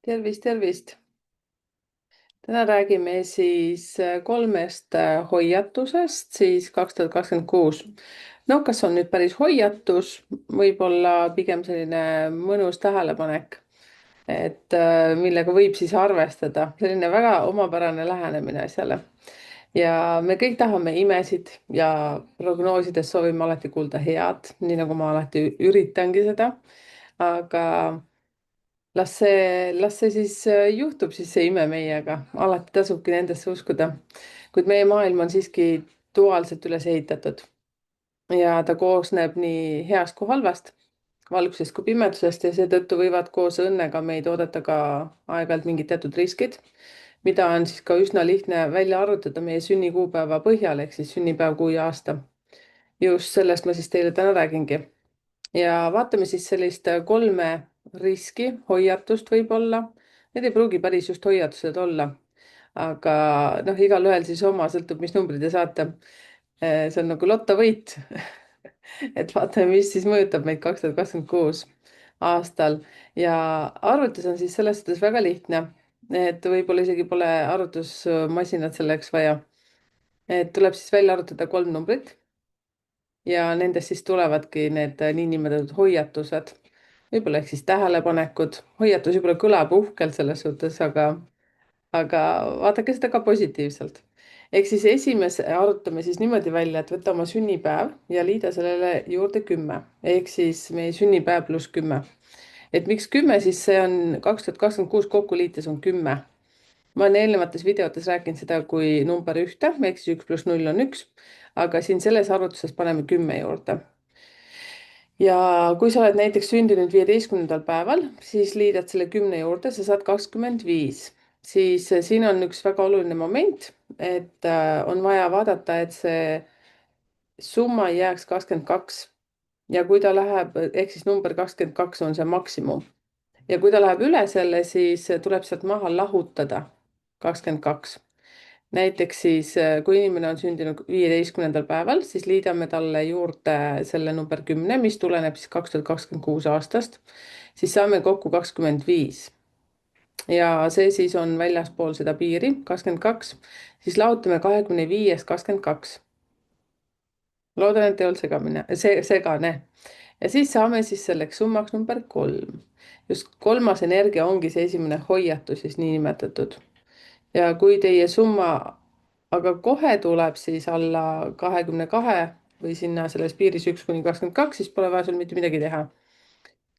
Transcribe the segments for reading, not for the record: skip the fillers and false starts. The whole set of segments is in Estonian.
Tervist, tervist! Täna räägime siis kolmest hoiatusest siis 2026. No kas on nüüd päris hoiatus, võib-olla pigem selline mõnus tähelepanek, et millega võib siis arvestada. Selline väga omapärane lähenemine asjale. Ja me kõik tahame imesid ja prognoosides soovime alati kuulda head, nii nagu ma alati üritangi seda. Aga las see siis juhtub siis see ime meiega, alati tasubki nendesse uskuda. Kuid meie maailm on siiski duaalselt üles ehitatud ja ta koosneb nii heast kui halvast, valgusest kui pimedusest ja seetõttu võivad koos õnnega meid oodata ka aeg-ajalt mingid teatud riskid, mida on siis ka üsna lihtne välja arvutada meie sünnikuupäeva põhjal ehk siis sünnipäev, kuu ja aasta. Just sellest ma siis teile täna räägingi. Ja vaatame siis sellist kolme riski, hoiatust võib-olla. Need ei pruugi päris just hoiatused olla, aga noh, igalühel siis oma, sõltub, mis numbrid te saate. See on nagu lotovõit. Et vaatame, mis siis mõjutab meid 2026 aastal. Ja arvutus on siis selles suhtes väga lihtne, et võib-olla isegi pole arvutusmasinat selleks vaja. Et tuleb siis välja arvutada kolm numbrit ja nendest siis tulevadki need niinimetatud hoiatused, võib-olla ehk siis tähelepanekud. Hoiatus võib-olla kõlab uhkelt selles suhtes, aga vaadake seda ka positiivselt. Ehk siis esimese arutame siis niimoodi välja, et võta oma sünnipäev ja liida sellele juurde 10 ehk siis meie sünnipäev pluss 10. Et miks 10, siis see on 2026 kokku liites on 10. Ma olen eelnevates videotes rääkinud seda kui number ühte, ehk siis 1 pluss 0 on 1, aga siin selles arvutuses paneme 10 juurde. Ja kui sa oled näiteks sündinud 15. päeval, siis liidad selle 10 juurde, sa saad 25. Siis siin on üks väga oluline moment, et on vaja vaadata, et see summa ei jääks 22. Ja kui ta läheb, ehk siis number 22 on see maksimum. Ja kui ta läheb üle selle, siis tuleb sealt maha lahutada 22. Näiteks siis, kui inimene on sündinud 15. päeval, siis liidame talle juurde selle number 10, mis tuleneb siis 2026 aastast, siis saame kokku 25. Ja see siis on väljaspool seda piiri, 22, siis lahutame 25-st 22. Loodan, et ei olnud segane. Ja siis saame siis selleks summaks number 3. Just kolmas energia ongi see esimene hoiatus siis niinimetatud. Ja kui teie summa aga kohe tuleb siis alla 22 või sinna selles piiris 1–22, siis pole vaja sul mitte midagi teha.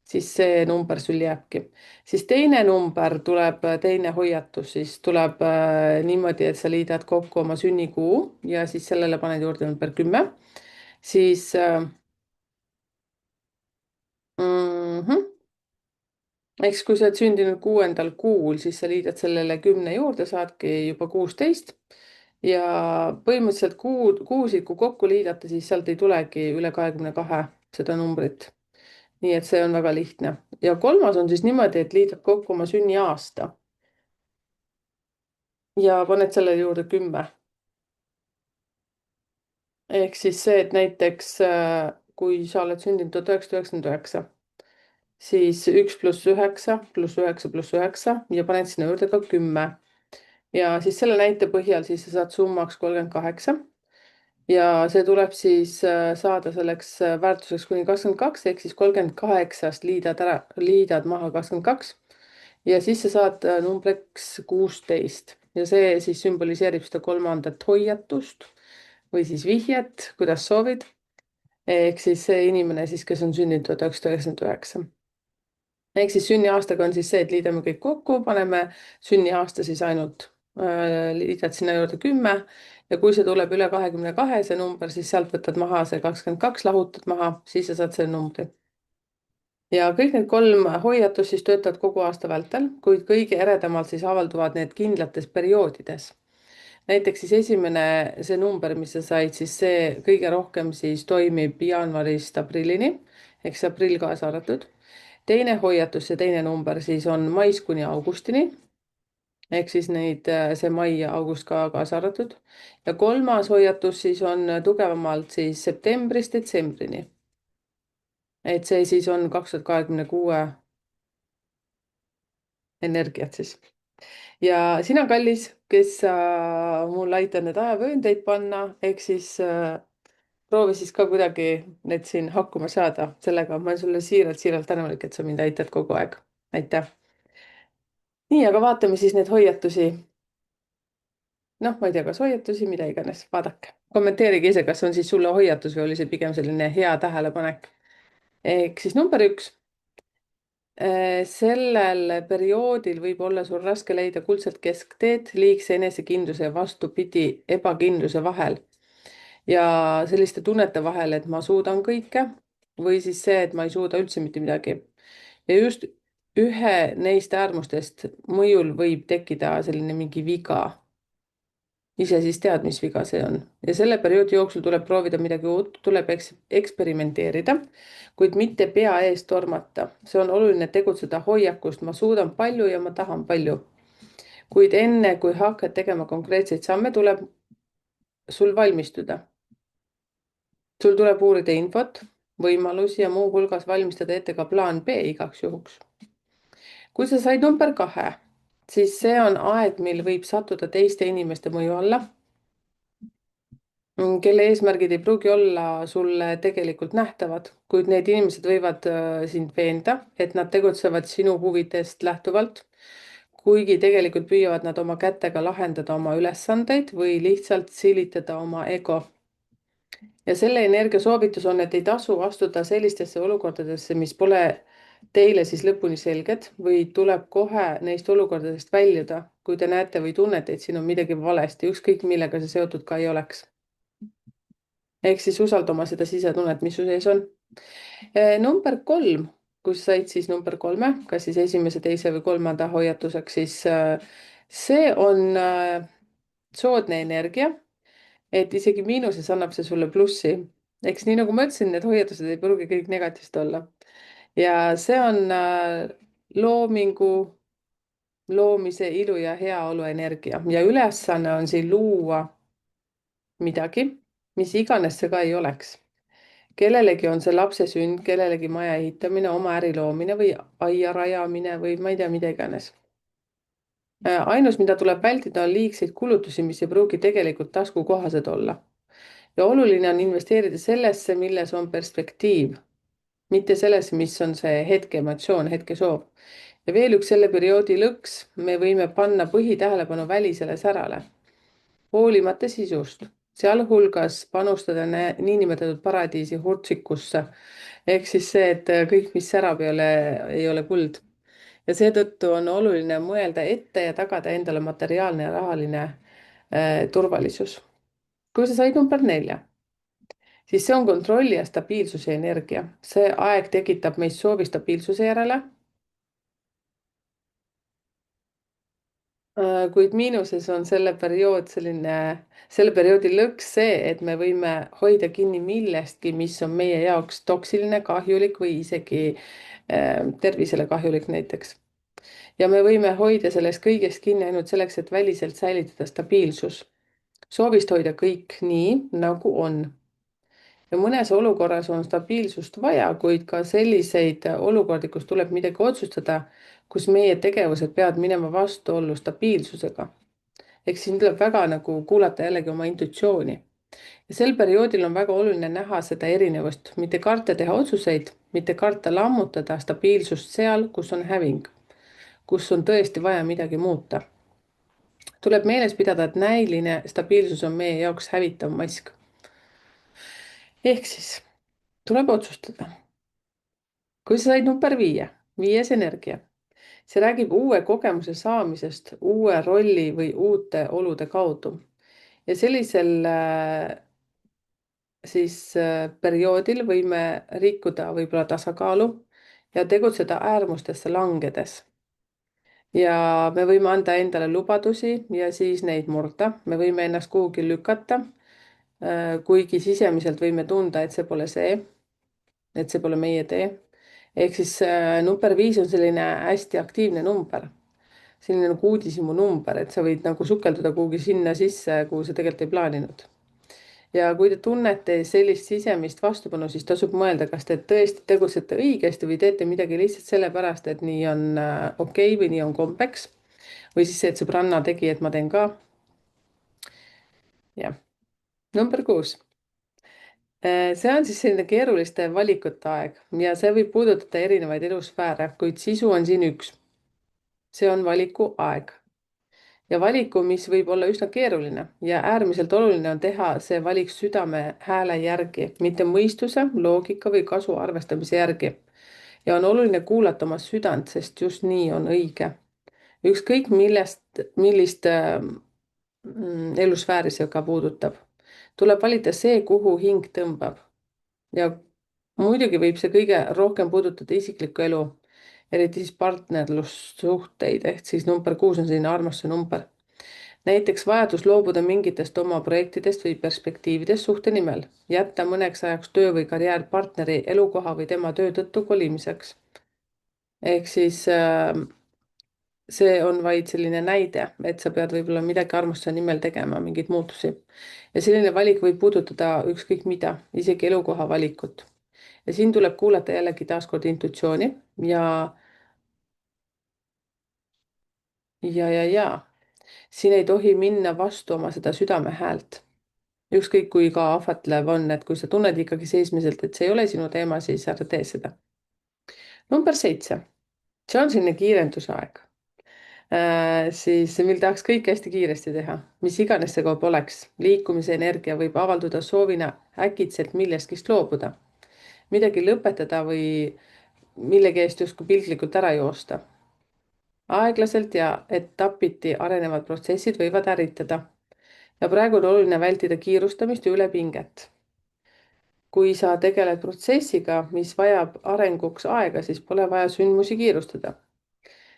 Siis see number sul jääbki. Siis teine number tuleb, teine hoiatus siis tuleb niimoodi, et sa liidad kokku oma sünnikuu ja siis sellele paned juurde number 10. Siis eks kui sa oled sündinud 6. kuul, siis sa liidad sellele 10 juurde, saadki juba 16. Ja põhimõtteliselt kuusid, kui kokku liidata, siis sealt ei tulegi üle 22 seda numbrit. Nii et see on väga lihtne. Ja kolmas on siis niimoodi, et liidad kokku oma sünniaasta. Ja paned selle juurde 10. Ehk siis see, et näiteks kui sa oled sündinud 1999, siis 1 pluss 9 pluss 9 pluss 9 ja paned sinna juurde ka 10. Ja siis selle näite põhjal siis sa saad summaks 38. Ja see tuleb siis saada selleks väärtuseks kuni 22, ehk siis 38-st liidad maha 22. Ja siis sa saad numbriks 16. Ja see siis sümboliseerib seda kolmandat hoiatust või siis vihjet, kuidas soovid. Ehk siis see inimene siis, kes on sündinud 1999. Ehk siis sünniaastaga on siis see, et liidame kõik kokku, paneme sünniaasta siis ainult, liidad sinna juurde 10 ja kui see tuleb üle 22, see number, siis sealt võtad maha see 22, lahutad maha, siis sa saad selle numbri. Ja kõik need kolm hoiatust siis töötavad kogu aasta vältel, kuid kõige eredamalt siis avalduvad need kindlates perioodides. Näiteks siis esimene, see number, mis sa said, siis see kõige rohkem siis toimib jaanuarist aprillini, ehk see aprill kaasa arvatud. Teine hoiatus, see teine number siis on mais kuni augustini, ehk siis see mai ja august ka kaasa arvatud. Ja kolmas hoiatus siis on tugevamalt siis septembrist detsembrini. Et see siis on 2026 energiat siis. ja sina, kallis, kes sa mul aitad need ajavööndeid panna, ehk siis proovi siis ka kuidagi need siin hakkama saada. Sellega ma olen sulle siiralt tänulik, et sa mind aitad kogu aeg. aitäh. nii, aga vaatame siis neid hoiatusi. noh, ma ei tea, kas hoiatusi, mida iganes, vaadake. kommenteerige ise, kas on siis sulle hoiatus või oli see pigem selline hea tähelepanek. ehk siis number üks. Sellel perioodil võib olla sul raske leida kuldset keskteed liigse enesekindluse ja vastupidi ebakindluse vahel. ja selliste tunnete vahel, et ma suudan kõike või siis see, et ma ei suuda üldse mitte midagi. ja just ühe neist äärmustest mõjul võib tekkida selline mingi viga. ise siis tead, mis viga see on. ja selle perioodi jooksul tuleb proovida midagi uut, tuleb eksperimenteerida, kuid mitte pea ees tormata. see on oluline tegutseda hoiakust, ma suudan palju ja ma tahan palju. kuid enne, kui hakkad tegema konkreetseid samme, tuleb sul valmistuda. sul tuleb uurida infot, võimalusi ja muuhulgas valmistada ette ka plaan B igaks juhuks. kui sa said number 2, siis see on aeg, mil võib sattuda teiste inimeste mõju alla, kelle eesmärgid ei pruugi olla sulle tegelikult nähtavad, kuid need inimesed võivad sind veenda, et nad tegutsevad sinu huvidest lähtuvalt, kuigi tegelikult püüavad nad oma kätega lahendada oma ülesandeid või lihtsalt silitada oma ego. ja selle energia soovitus on, et ei tasu astuda sellistesse olukordadesse, mis pole teile siis lõpuni selged, või tuleb kohe neist olukordadest väljuda, kui te näete või tunnete, et siin on midagi valesti, ükskõik millega see seotud ka ei oleks. ehk siis usalda oma seda sisetunnet, mis su sees on. number 3, kui sa said siis number 3, kas siis esimese, teise või kolmanda hoiatuseks, siis see on soodne energia, et isegi miinuses annab see sulle plussi. eks nii nagu ma ütlesin, need hoiatused ei pruugi kõik negatiivsed olla. ja see on loomingu, loomise, ilu ja heaolu energia ja ülesanne on siin luua midagi, mis iganes see ka ei oleks. kellelegi on see lapse sünd, kellelegi maja ehitamine, oma äri loomine või aia rajamine või ma ei tea, mida iganes. ainus, mida tuleb vältida, on liigseid kulutusi, mis ei pruugi tegelikult taskukohased olla. ja oluline on investeerida sellesse, milles on perspektiiv, mitte sellesse, mis on see hetke emotsioon, hetke soov. ja veel üks selle perioodi lõks, me võime panna põhitähelepanu välisele särale, hoolimata sisust, sealhulgas panustada niinimetatud paradiisi hurtsikusse. ehk siis see, et kõik, mis särab, ei ole kuld. ja seetõttu on oluline mõelda ette ja tagada endale materiaalne ja rahaline turvalisus. kui sa said number 4, siis see on kontrolli ja stabiilsuse energia. see aeg tekitab meis soovi stabiilsuse järele. kuid miinuses on selle perioodi lõks see, et me võime hoida kinni millestki, mis on meie jaoks toksiline, kahjulik või isegi tervisele kahjulik näiteks. ja me võime hoida sellest kõigest kinni ainult selleks, et väliselt säilitada stabiilsus. soovist hoida kõik nii, nagu on. ja mõnes olukorras on stabiilsust vaja, kuid ka selliseid olukordi, kus tuleb midagi otsustada, kus meie tegevused peavad minema vastuollu stabiilsusega. ehk siin tuleb väga nagu kuulata jällegi oma intuitsiooni. ja sel perioodil on väga oluline näha seda erinevust, mitte karta teha otsuseid, mitte karta lammutada stabiilsust seal, kus on häving, kus on tõesti vaja midagi muuta. tuleb meeles pidada, et näiline stabiilsus on meie jaoks hävitav mask. ehk siis tuleb otsustada. kui sa said number 5, 5. energia, see räägib uue kogemuse saamisest uue rolli või uute olude kaudu. ja sellisel perioodil võime rikkuda võib-olla tasakaalu ja tegutseda äärmustesse langedes. ja me võime anda endale lubadusi ja siis neid murda, me võime ennast kuhugi lükata, kuigi sisemiselt võime tunda, et see pole meie tee. ehk siis number 5 on selline hästi aktiivne number, selline nagu uudishimu number, et sa võid nagu sukelduda kuhugi sinna sisse, kuhu sa tegelikult ei plaaninud. ja kui te tunnete sellist sisemist vastupanu, siis tasub mõelda, kas te tõesti tegutsete õigesti või teete midagi lihtsalt sellepärast, et nii on okei või nii on kombeks. Või siis see, et sõbranna tegi, et ma teen ka. Jah. Number 6. See on siis selline keeruliste valikute aeg ja see võib puudutada erinevaid elusfääre, kuid sisu on siin üks. See on valiku aeg. Ja valiku, mis võib olla üsna keeruline ja äärmiselt oluline on teha see valik südame hääle järgi, mitte mõistuse, loogika või kasu arvestamise järgi. Ja on oluline kuulata oma südant, sest just nii on õige. Ükskõik millist elusfääri see ka puudutab. Tuleb valida see, kuhu hing tõmbab. Ja muidugi võib see kõige rohkem puudutada isiklikku elu, eriti siis partnerlussuhteid, ehk siis number 6 on selline armastuse number. Näiteks vajadus loobuda mingitest oma projektidest või perspektiividest suhte nimel, jätta mõneks ajaks töö või karjäär partneri elukoha või tema töö tõttu kolimiseks. Ehk siis see on vaid selline näide, et sa pead võib-olla midagi armastuse nimel tegema, mingeid muutusi. Ja selline valik võib puudutada ükskõik mida, isegi elukoha valikut. Ja siin tuleb kuulata jällegi taaskord intuitsiooni ja siin ei tohi minna vastu oma seda südame häält. Ükskõik kui ka ahvatlev on, et kui sa tunned ikkagi seesmiselt, et see ei ole sinu teema, siis ära tee seda. Number 7. See on selline kiirendusaeg. Siis mil tahaks kõike hästi kiiresti teha, mis iganes see ka poleks. Liikumise energia võib avalduda soovina äkitselt millestki loobuda, midagi lõpetada või millegi eest justkui piltlikult ära joosta. Aeglaselt ja etapiti arenevad protsessid võivad ärritada ja praegu on oluline vältida kiirustamist ja ülepinget. Kui sa tegeled protsessiga, mis vajab arenguks aega, siis pole vaja sündmusi kiirustada.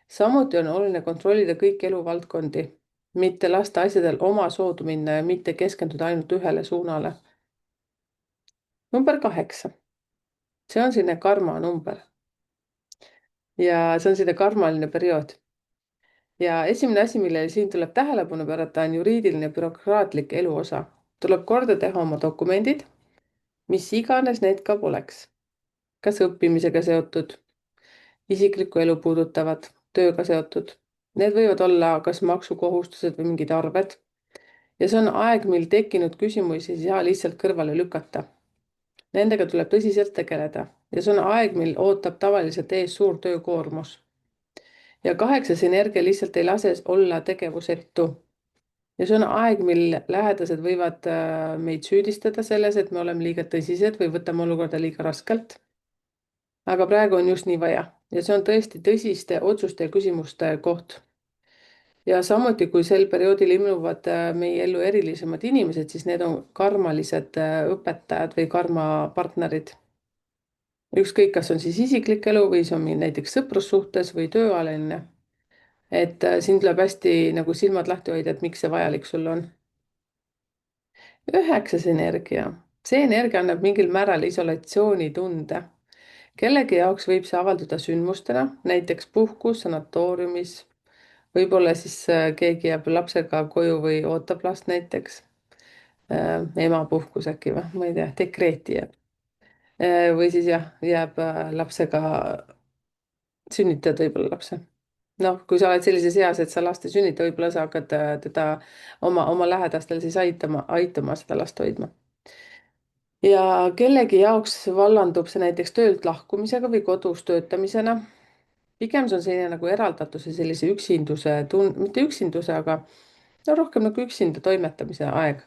Samuti on oluline kontrollida kõiki eluvaldkondi, mitte lasta asjadel oma soodu minna ja mitte keskenduda ainult ühele suunale. Number 8. See on selline karma number. Ja see on selline karmaline periood. Ja esimene asi, millele siin tuleb tähelepanu pöörata, on juriidiline bürokraatlik eluosa. Tuleb korda teha oma dokumendid, mis iganes need ka poleks. Kas õppimisega seotud, isiklikku elu puudutavad, tööga seotud. Need võivad olla kas maksukohustused või mingid arved. Ja see on aeg, mil tekkinud küsimusi ei saa lihtsalt kõrvale lükata. Nendega tuleb tõsiselt tegeleda ja see on aeg, mil ootab tavaliselt ees suur töökoormus. Ja 8. energia lihtsalt ei lase olla tegevusetu. Ja see on aeg, mil lähedased võivad meid süüdistada selles, et me oleme liiga tõsised või võtame olukorda liiga raskelt. Aga praegu on just nii vaja ja see on tõesti tõsiste otsuste ja küsimuste koht. Ja samuti, kui sel perioodil ilmuvad meie ellu erilisemad inimesed, siis need on karmalised õpetajad või karmapartnerid. Ükskõik, kas on siis isiklik elu või see on meil näiteks sõprussuhtes või tööalaline. Et siin tuleb hästi nagu silmad lahti hoida, et miks see vajalik sul on. 9. energia. See energia annab mingil määral isolatsioonitunde. Kellegi jaoks võib see avalduda sündmustena, näiteks puhkus sanatooriumis. Võib-olla siis keegi jääb lapsega koju või ootab last näiteks. Emapuhkus äkki või, ma ei tea, dekreeti jääb. Või siis jah, jääb lapsega, sünnitad võib-olla lapse. Noh, kui sa oled sellises eas, et sa last ei sünnita, võib-olla sa hakkad teda oma lähedastel siis aitama seda last hoidma. Ja kellegi jaoks vallandub see näiteks töölt lahkumisega või kodus töötamisena. Pigem see on selline nagu eraldatuse, sellise üksinduse, mitte üksinduse, aga no rohkem nagu üksinda toimetamise aeg.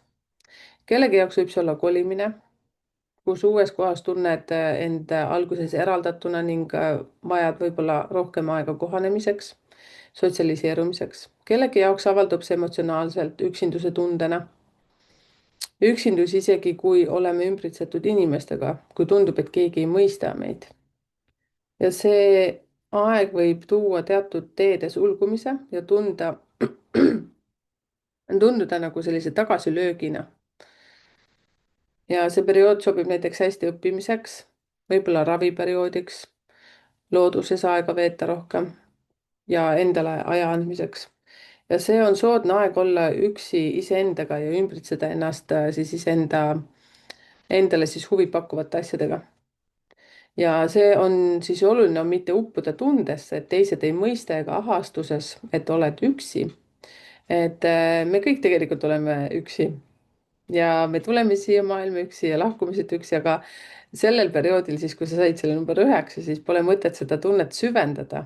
Kellegi jaoks võib see olla kolimine, kus uues kohas tunned end alguses eraldatuna ning vajad võib-olla rohkem aega kohanemiseks, sotsialiseerumiseks. Kellegi jaoks avaldub see emotsionaalselt üksinduse tundena. Üksindus isegi, kui oleme ümbritsetud inimestega, kui tundub, et keegi ei mõista meid. Ja see aeg võib tuua teatud teede sulgumise ja tunduda nagu sellise tagasilöögina. Ja see periood sobib näiteks hästi õppimiseks, võib-olla raviperioodiks, looduses aega veeta rohkem ja endale aja andmiseks. ja see on soodne aeg olla üksi iseendaga ja ümbritseda ennast siis endale siis huvi pakkuvate asjadega. Ja see on siis oluline on mitte uppuda tundesse, et teised ei mõista ega ahastuses, et oled üksi. Et me kõik tegelikult oleme üksi ja me tuleme siia maailma üksi ja lahkume siit üksi, aga sellel perioodil siis, kui sa said selle number 9, siis pole mõtet seda tunnet süvendada,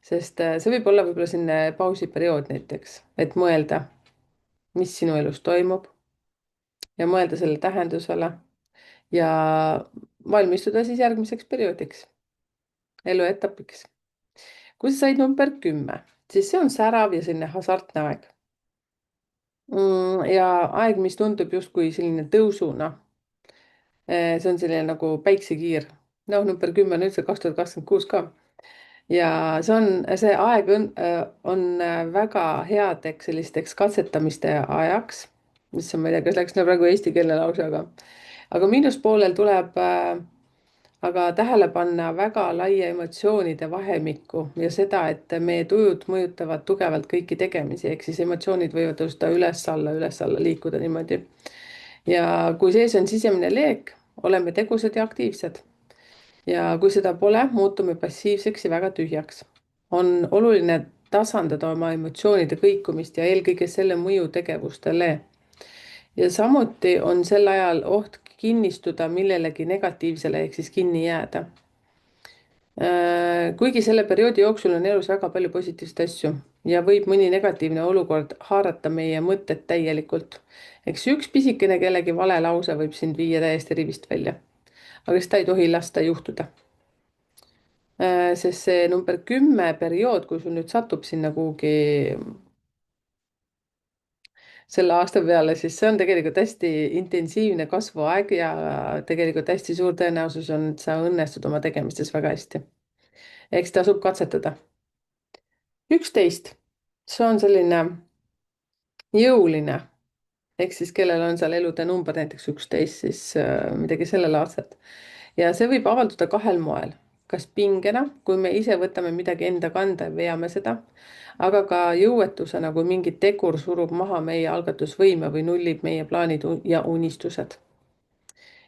sest see võib olla võib-olla selline pausiperiood näiteks, et mõelda, mis sinu elus toimub ja mõelda selle tähendusele ja valmistuda siis järgmiseks perioodiks, eluetapiks. Kui sa said number 10, siis see on särav ja selline hasartne aeg. Ja aeg, mis tundub justkui selline tõusuna. See on selline nagu päiksekiir. Noh, number 10 on üldse 2026 ka. Ja see aeg on väga headeks sellisteks katsetamiste ajaks, mis on, ma ei tea, kas läks praegu eesti keele lause, aga miinuspoolel tuleb aga tähele panna väga laia emotsioonide vahemikku ja seda, et meie tujud mõjutavad tugevalt kõiki tegemisi, ehk siis emotsioonid võivad tõusta üles-alla liikuda niimoodi. Ja kui sees on sisemine leek, oleme tegusad ja aktiivsed. Ja kui seda pole, muutume passiivseks ja väga tühjaks. On oluline tasandada oma emotsioonide kõikumist ja eelkõige selle mõju tegevustele. Ja samuti on sel ajal oht kinnistuda millelegi negatiivsele ehk siis kinni jääda. Kuigi selle perioodi jooksul on elus väga palju positiivseid asju ja võib mõni negatiivne olukord haarata meie mõtted täielikult. Eks üks pisikene kellegi vale lause võib sind viia täiesti rivist välja, aga seda ei tohi lasta juhtuda. Sest see number 10 periood, kui sul nüüd satub sinna kuhugi selle aasta peale, siis see on tegelikult hästi intensiivne kasvuaeg ja tegelikult hästi suur tõenäosus on, et sa õnnestud oma tegemistes väga hästi. Eks tasub katsetada. 11, see on selline jõuline, ehk siis kellel on seal elude number näiteks 11, siis midagi sellelaadset. Ja see võib avalduda kahel moel, kas pingena, kui me ise võtame midagi enda kanda ja veame seda, aga ka jõuetusena, kui mingi tegur surub maha meie algatusvõime või nullib meie plaanid ja unistused.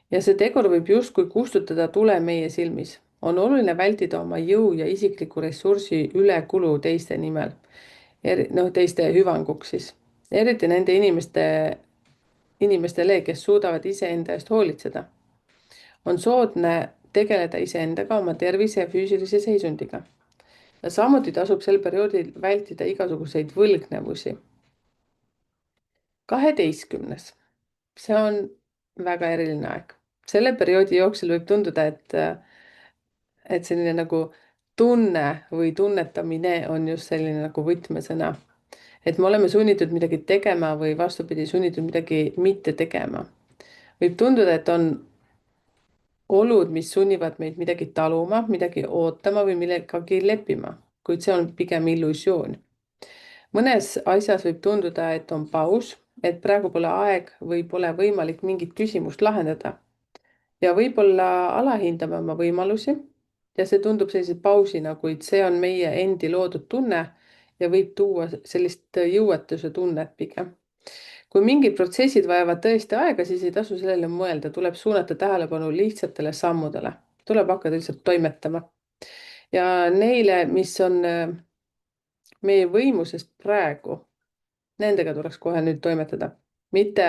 Ja see tegur võib justkui kustutada tule meie silmis. On oluline vältida oma jõu ja isikliku ressursi ülekulu teiste nimel, teiste hüvanguks siis. Eriti nende inimestele, kes suudavad iseenda eest hoolitseda. On soodne tegeleda iseendaga, oma tervise ja füüsilise seisundiga. Ja samuti tasub sel perioodil vältida igasuguseid võlgnevusi. 12, see on väga eriline aeg. Selle perioodi jooksul võib tunduda, et selline nagu tunne või tunnetamine on just selline nagu võtmesõna. Et me oleme sunnitud midagi tegema või vastupidi sunnitud midagi mitte tegema. Võib tunduda, et on olud, mis sunnivad meid midagi taluma, midagi ootama või millegagi leppima, kuid see on pigem illusioon. Mõnes asjas võib tunduda, et on paus, et praegu pole aeg või pole võimalik mingit küsimust lahendada. Ja võib-olla alahindame oma võimalusi ja see tundub sellise pausina, kuid see on meie endi loodud tunne ja võib tuua sellist jõuetuse tunnet pigem. Kui mingid protsessid vajavad tõesti aega, siis ei tasu sellele mõelda, tuleb suunata tähelepanu lihtsatele sammudele. Tuleb hakata lihtsalt toimetama. Ja neile, mis on meie võimusest praegu, nendega tuleks kohe nüüd toimetada. Mitte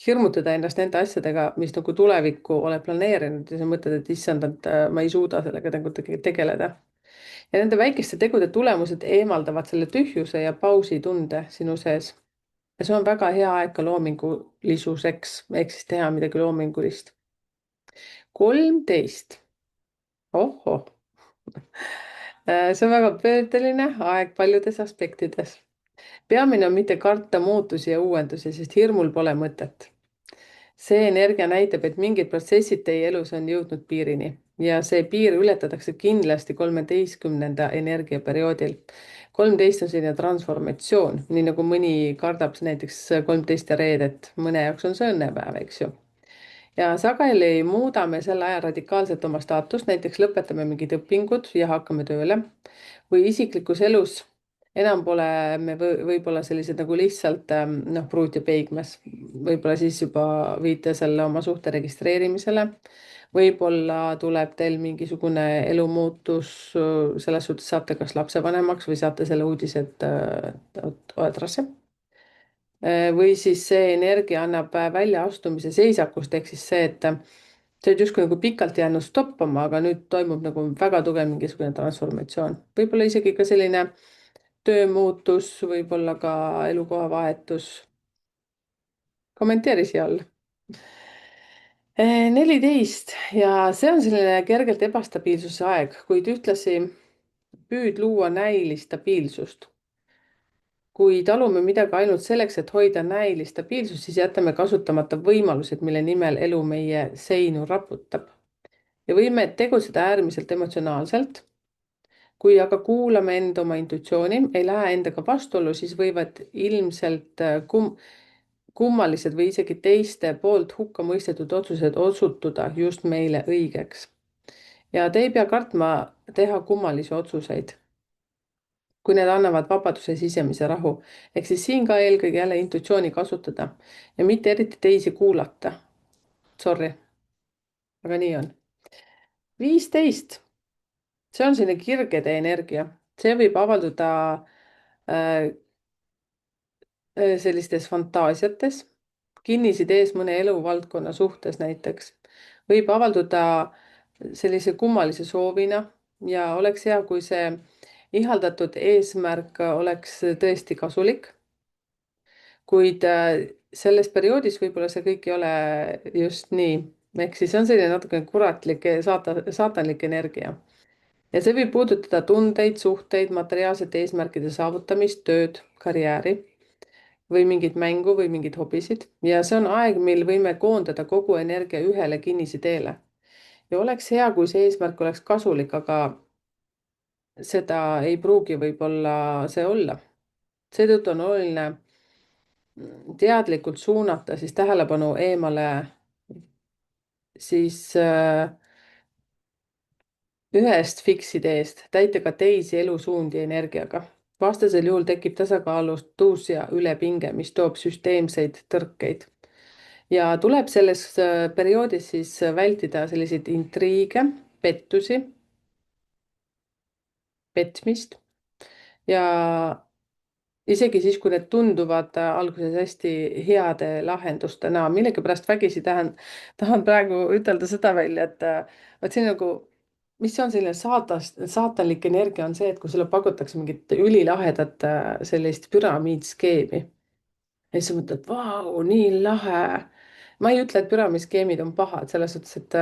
hirmutada ennast nende asjadega, mis nagu tulevikku oled planeerinud ja sa mõtled, et issand, et ma ei suuda sellega tegeleda. Ja nende väikeste tegude tulemused eemaldavad selle tühjuse ja pausi tunde sinu sees. Ja see on väga hea aeg ka loomingulisuseks, ehk siis teha midagi loomingulist. 13. Ohoh. See on väga pöördeline aeg paljudes aspektides. Peamine on mitte karta muutusi ja uuendusi, sest hirmul pole mõtet. See energia näitab, et mingid protsessid teie elus on jõudnud piirini ja see piir ületatakse kindlasti 13. energiaperioodil. 13 on selline transformatsioon, nii nagu mõni kardab näiteks 13 reedet, mõne jaoks on see õnnepäev, eks ju. Ja sageli muudame sel ajal radikaalselt oma staatust, näiteks lõpetame mingid õpingud ja hakkame tööle või isiklikus elus enam pole me võib-olla sellised nagu lihtsalt noh, pruut ja peigmees. võib-olla siis juba viite selle oma suhte registreerimisele. võib-olla tuleb teil mingisugune elumuutus, selles suhtes saate kas lapsevanemaks või saate selle uudise, et oled rase. või siis see energia annab väljaastumise seisakust, ehk siis see, et sa oled justkui nagu pikalt jäänud stoppama, aga nüüd toimub nagu väga tugev mingisugune transformatsioon. võib-olla isegi ka selline töömuutus, võib-olla ka elukoha vahetus. kommenteeri siia all. 14 ja see on selline kergelt ebastabiilsuse aeg, kuid ühtlasi püüd luua näilist stabiilsust. kui talume midagi ainult selleks, et hoida näilist stabiilsust, siis jätame kasutamata võimalused, mille nimel elu meie seinu raputab. ja võime tegutseda äärmiselt emotsionaalselt. kui aga kuulame enda oma intuitsiooni, ei lähe endaga vastuollu, siis võivad ilmselt kummalised või isegi teiste poolt hukka mõistetud otsused osutuda just meile õigeks. ja te ei pea kartma teha kummalisi otsuseid, kui need annavad vabaduse sisemise rahu. ehk siis siin ka eelkõige jälle intuitsiooni kasutada ja mitte eriti teisi kuulata. Sorry, aga nii on. 15, see on selline kirgede energia, see võib avalduda äh, sellistes fantaasiates, kinnisidees mõne eluvaldkonna suhtes näiteks. võib avalduda sellise kummalise soovina ja oleks hea, kui see ihaldatud eesmärk oleks tõesti kasulik. kuid selles perioodis võib-olla see kõik ei ole just nii. ehk siis on selline natuke kuratlik, saatanlik energia. ja see võib puudutada tundeid, suhteid, materiaalsete eesmärkide saavutamist, tööd, karjääri või mingit mängu või mingeid hobisid. ja see on aeg, mil võime koondada kogu energia ühele kinnisideele. ja oleks hea, kui see eesmärk oleks kasulik, aga seda ei pruugi võib-olla see olla. seetõttu on oluline teadlikult suunata siis tähelepanu eemale siis ühest fiksideest, täita ka teisi elusuundi energiaga. vastasel juhul tekib tasakaalutus ja ülepinge, mis toob süsteemseid tõrkeid. ja tuleb selles perioodis siis vältida selliseid intriige, pettusi, petmist ja isegi siis, kui need tunduvad alguses hästi heade lahendustena, millegipärast vägisi tahan praegu ütelda seda välja, et vot see nagu, mis on selline saatanlik energia, on see, et kui sulle pakutakse mingit ülilahedat sellist püramiidskeemi ja siis sa mõtled, vau, nii lahe. ma ei ütle, et püramiidskeemid on pahad, selles suhtes, et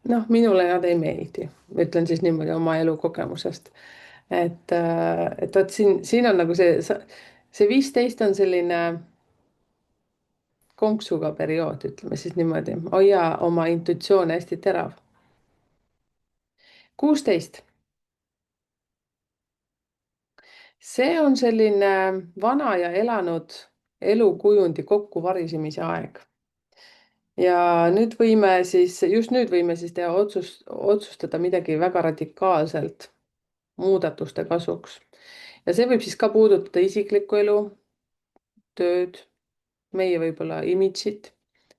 noh, minule nad ei meeldi, ütlen siis niimoodi oma elukogemusest. et vot siin on nagu see 15 on selline konksuga periood, ütleme siis niimoodi, hoia oma intuitsioon hästi terav. 16, see on selline vana ja elanud elukujundi kokkuvarisemise aeg. ja just nüüd võime siis teha otsustada midagi väga radikaalselt muudatuste kasuks. ja see võib siis ka puudutada isiklikku elu, tööd, meie võib-olla imidžit,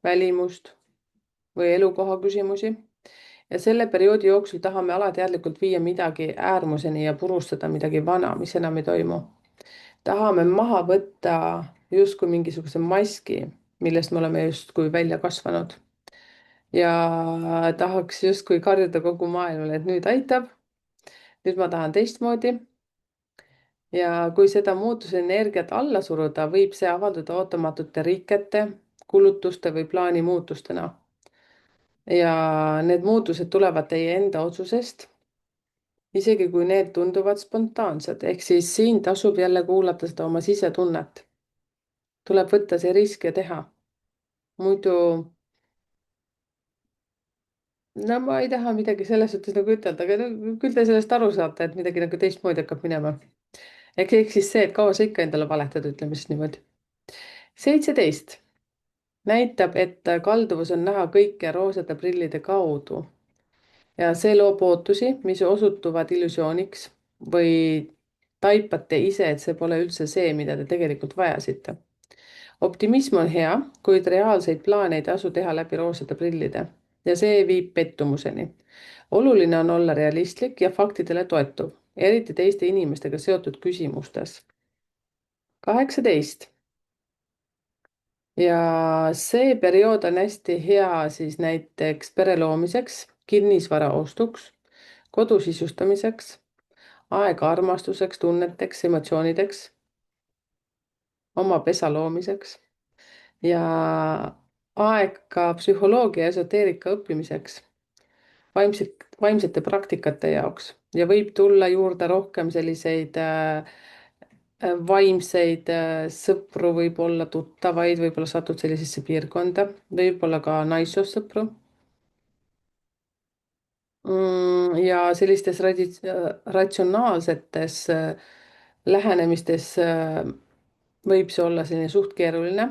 välimust või elukoha küsimusi. ja selle perioodi jooksul tahame alateadlikult viia midagi äärmuseni ja purustada midagi vana, mis enam ei toimu. tahame maha võtta justkui mingisuguse maski, millest me oleme justkui välja kasvanud. ja tahaks justkui karjuda kogu maailmale, et nüüd aitab, nüüd ma tahan teistmoodi. ja kui seda muutuse energiat alla suruda, võib see avalduda ootamatute rikete, kulutuste või plaani muutustena. ja need muutused tulevad teie enda otsusest, isegi kui need tunduvad spontaansed, ehk siis siin tasub jälle kuulata seda oma sisetunnet. tuleb võtta see risk ja teha. muidu, no ma ei taha midagi selles suhtes nagu ütelda, aga no, küll te sellest aru saate, et midagi nagu teistmoodi hakkab minema. ehk siis see, et kaua sa ikka endale valetad, ütleme siis niimoodi. 17 näitab, et kalduvus on näha kõike roosade prillide kaudu. ja see loob ootusi, mis osutuvad illusiooniks või taipate ise, et see pole üldse see, mida te tegelikult vajasite. Optimism on hea, kuid reaalseid plaane ei tasu teha läbi roosade prillide ja see viib pettumuseni. Oluline on olla realistlik ja faktidele toetuv, eriti teiste inimestega seotud küsimustes. 18. Ja see periood on hästi hea siis näiteks pere loomiseks, kinnisvara ostuks, kodu sisustamiseks, aega armastuseks, tunneteks, emotsioonideks, oma pesa loomiseks ja aeg ka psühholoogia ja esoteerika õppimiseks, vaimsete praktikate jaoks ja võib tulla juurde rohkem selliseid vaimseid sõpru, võib-olla tuttavaid, võib-olla satud sellisesse piirkonda, võib-olla ka naissoost sõpru. Ja sellistes ratsionaalsetes lähenemistes võib see olla selline suht keeruline.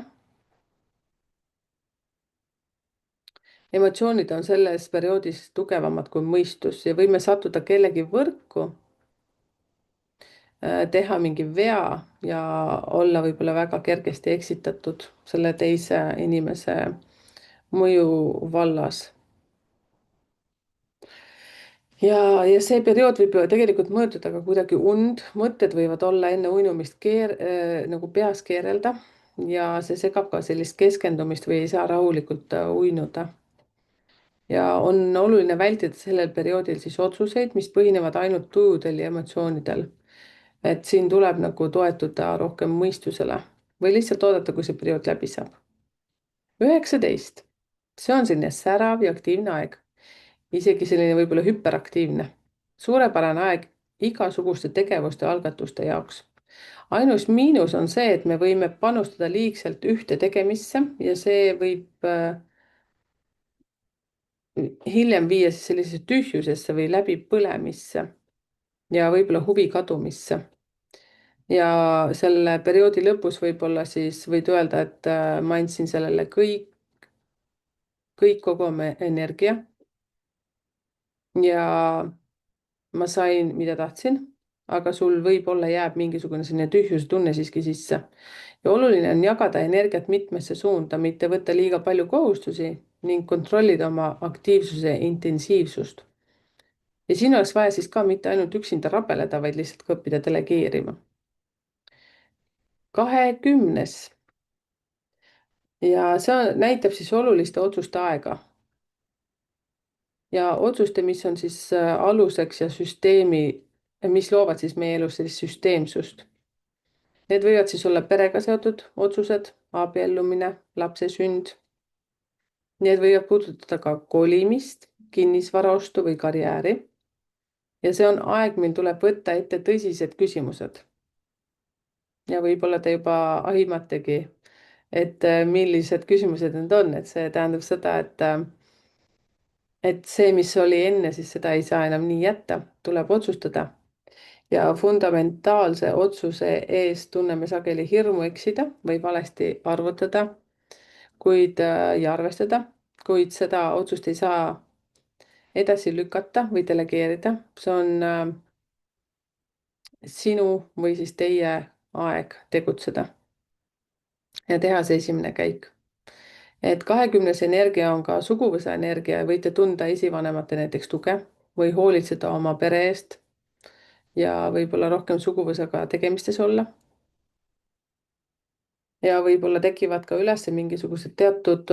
Emotsioonid on selles perioodis tugevamad kui mõistus ja võime sattuda kellegi võrku, teha mingi vea ja olla võib-olla väga kergesti eksitatud selle teise inimese mõju vallas. Ja see periood võib ju tegelikult mõjutada ka kuidagi und, mõtted võivad olla enne uinumist nagu peas keerelda ja see segab ka sellist keskendumist või ei saa rahulikult uinuda. Ja on oluline vältida sellel perioodil siis otsuseid, mis põhinevad ainult tujudel ja emotsioonidel. Et siin tuleb nagu toetuda rohkem mõistusele või lihtsalt oodata, kui see periood läbi saab. 19. See on selline särav ja aktiivne aeg. Isegi selline võib-olla hüperaktiivne. Suurepärane aeg igasuguste tegevuste ja algatuste jaoks. Ainus miinus on see, et me võime panustada liigselt ühte tegemisse ja see võib hiljem viia siis sellisesse tühjusesse või läbipõlemisse ja võib-olla huvi kadumisse. Ja selle perioodi lõpus võib-olla siis võid öelda, et ma andsin sellele kõik kogu oma energia ja ma sain, mida tahtsin, aga sul võib-olla jääb mingisugune selline tühjuse tunne siiski sisse. Ja oluline on jagada energiat mitmesse suunda, mitte võtta liiga palju kohustusi ning kontrollida oma aktiivsuse intensiivsust. Ja siin oleks vaja siis ka mitte ainult üksinda rabeleda, vaid lihtsalt ka õppida delegeerima. 20. Ja see näitab siis oluliste otsuste aega. Ja otsuste, mis on siis aluseks ja süsteemi, mis loovad siis meie elus sellist süsteemsust. Need võivad siis olla perega seotud otsused, abiellumine, lapse sünd. Need võivad puudutada ka kolimist, kinnisvara ostu või karjääri. Ja see on aeg, mil tuleb võtta ette tõsised küsimused. Ja võib-olla te juba aimategi, et millised küsimused need on, et see tähendab seda, et see, mis oli enne, siis seda ei saa enam nii jätta, tuleb otsustada. Ja fundamentaalse otsuse eest tunneme sageli hirmu eksida või valesti arvutada, ja arvestada, kuid seda otsust ei saa edasi lükata või delegeerida. See on sinu või siis teie aeg tegutseda ja teha see esimene käik. Et 20. energia on ka suguvõsa energia ja võite tunda esivanemate näiteks tuge või hoolitseda oma pere eest ja võib-olla rohkem suguvõsaga tegemistes olla. Ja võib-olla tekivad ka üles mingisugused teatud,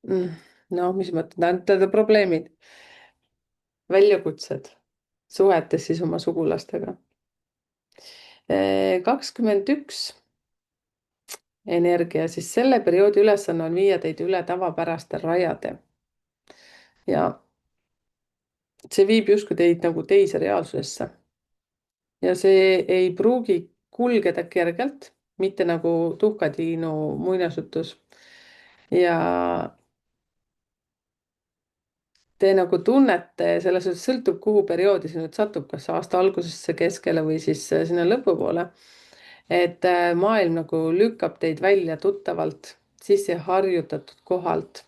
mis ma ütlen, probleemid, väljakutsed suhetes siis oma sugulastega. 21. energia, siis selle perioodi ülesanne on viia teid üle tavapäraste rajade. Ja see viib justkui teid nagu teise reaalsusesse. Ja see ei pruugi kulgeda kergelt, mitte nagu tuhkatiinu muinasjutus. Ja te nagu tunnete, selles suhtes sõltub, kuhu perioodi see nüüd satub, kas aasta algusesse, keskele või siis sinna lõpupoole. Et maailm nagu lükkab teid välja tuttavalt, sisse harjutatud kohalt.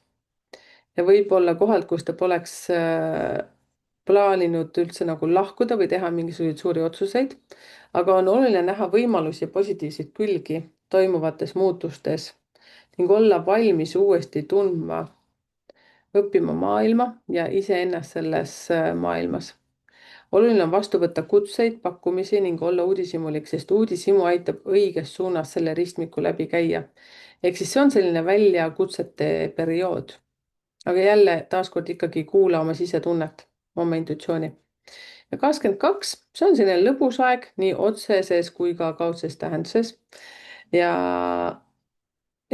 Ja võib-olla kohalt, kus te poleks plaaninud üldse nagu lahkuda või teha mingisuguseid suuri otsuseid, aga on oluline näha võimalusi ja positiivseid külgi toimuvates muutustes ning olla valmis uuesti tundma, õppima maailma ja iseennast selles maailmas. oluline on vastu võtta kutseid, pakkumisi ning olla uudishimulik, sest uudishimu aitab õiges suunas selle ristmiku läbi käia. ehk siis see on selline väljakutsete periood. aga jälle taaskord ikkagi kuula oma sisetunnet, oma intuitsiooni. ja 22, see on selline lõbus aeg nii otseses kui ka kaudses tähenduses. ja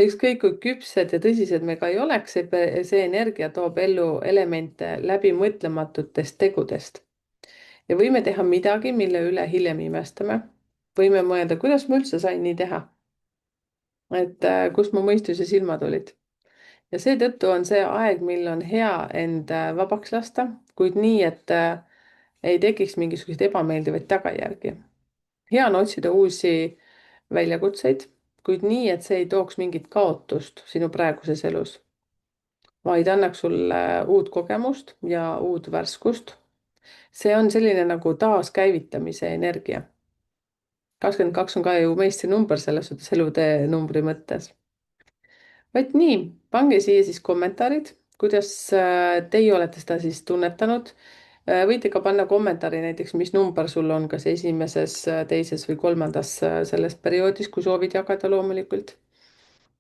ükskõik kui küpsed ja tõsised me ka ei oleks, see energia toob ellu elemente läbimõtlematutest tegudest. ja võime teha midagi, mille üle hiljem imestame. võime mõelda, kuidas ma üldse sain nii teha. et kust mu mõistus ja silmad olid. ja seetõttu on see aeg, mil on hea end vabaks lasta, kuid nii, et ei tekiks mingisuguseid ebameeldivaid tagajärgi. hea on otsida uusi väljakutseid, kuid nii, et see ei tooks mingit kaotust sinu praeguses elus, vaid annaks sulle uut kogemust ja uut värskust. see on selline nagu taaskäivitamise energia. 22 on ka ju meistrinumber selles suhtes elutee numbri mõttes. vot nii, pange siia siis kommentaarid, kuidas teie olete seda siis tunnetanud. võite ka panna kommentaari näiteks, mis number sul on, kas esimeses, teises või kolmandas selles perioodis, kui soovid jagada loomulikult.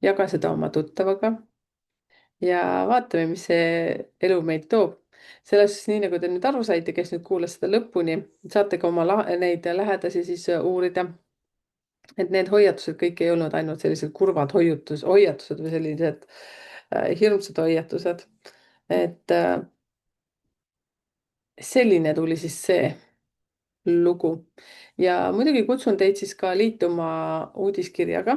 jaga seda oma tuttavaga ja vaatame, mis see elu meid toob. selles suhtes, nii nagu te nüüd aru saite, kes nüüd kuulas seda lõpuni, saate ka oma neid lähedasi siis uurida. et need hoiatused kõik ei olnud ainult sellised kurvad hoiatused või sellised hirmsad hoiatused. et selline tuli siis see lugu. ja muidugi kutsun teid siis ka liituma uudiskirjaga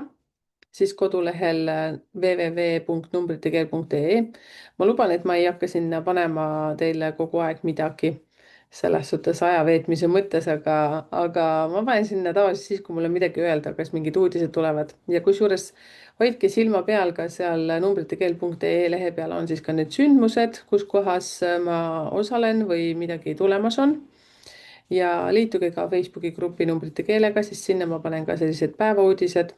siis kodulehel www.numbritekeel.ee. ma luban, et ma ei hakka sinna panema teile kogu aeg midagi selles suhtes aja veetmise mõttes, aga ma panen sinna tavaliselt siis, kui mul on midagi öelda, kas mingid uudised tulevad ja kusjuures hoidke silma peal ka seal numbritekeel.ee lehe peal on siis ka need sündmused, kus kohas ma osalen või midagi tulemas on. ja liituge ka Facebooki grupi Numbrite Keelega, siis sinna ma panen ka sellised päevauudised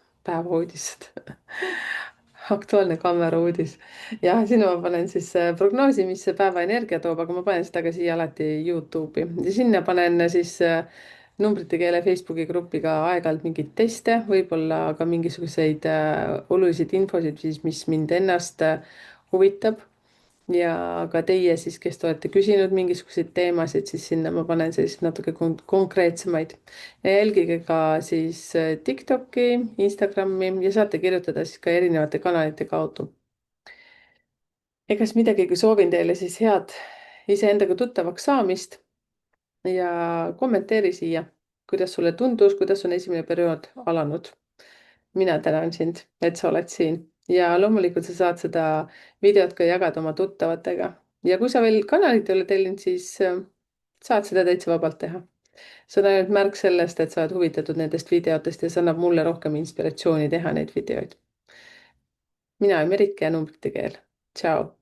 aktuaalne kaamera uudis. ja sinna ma panen siis prognoosi, mis see päeva energia toob, aga ma panen seda ka siia alati Youtube'i ja sinna panen siis Numbrite Keele Facebooki gruppi ka aeg-ajalt mingeid teste, võib-olla ka mingisuguseid oluliseid infosid siis, mis mind ennast huvitab. ja ka teie siis, kes te olete küsinud mingisuguseid teemasid, siis sinna ma panen selliseid natuke konkreetsemaid. ja jälgige ka siis TikTok'i, Instagrami ja saate kirjutada siis ka erinevate kanalite kaudu. egas midagi, kui soovin teile siis head iseendaga tuttavaks saamist ja kommenteeri siia, kuidas sulle tundus, kuidas on esimene periood alanud. mina tänan sind, et sa oled siin ja loomulikult sa saad seda videot ka jagada oma tuttavatega. ja kui sa veel kanalit ei ole tellinud, siis saad seda täitsa vabalt teha. see on ainult märk sellest, et sa oled huvitatud nendest videotest ja see annab mulle rohkem inspiratsiooni teha neid videoid. mina olen Merike ja Numbrite Keel. Tšau.